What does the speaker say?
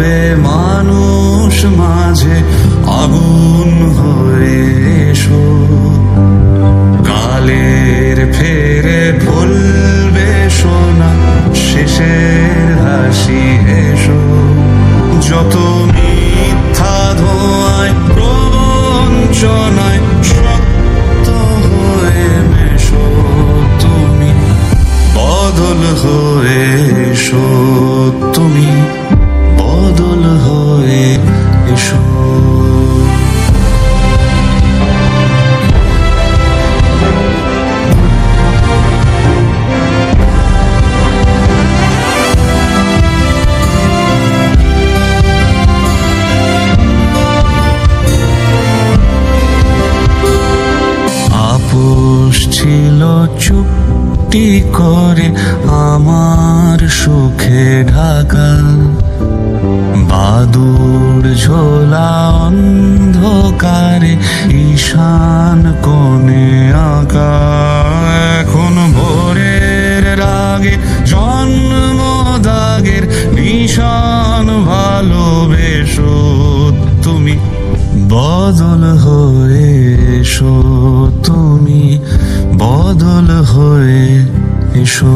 হবে মানুষ মাঝে আগুন হয়ে এসো, কালের ফেরে ভুলবে সোনা শেষের হাসি এসো। যত মিথ্যা ধোঁয়ায় প্রবঞ্চনায় সত্য হয়ে মেশো, তুমি বদল হয়ে এসো, তুমি বদল হয়ে এসো। আপোষ ছিল চুপটি করে আমার সুখে ঢাকা, বাদুড় ঝোলা অন্ধকারে ঈশান কোণে আঁকা। এখন ভোরের রাগে জন্মদাগের নিশান ভালোবেসো, তুমি বদল হয়ে এসো, তুমি বদল হয়ে এসো।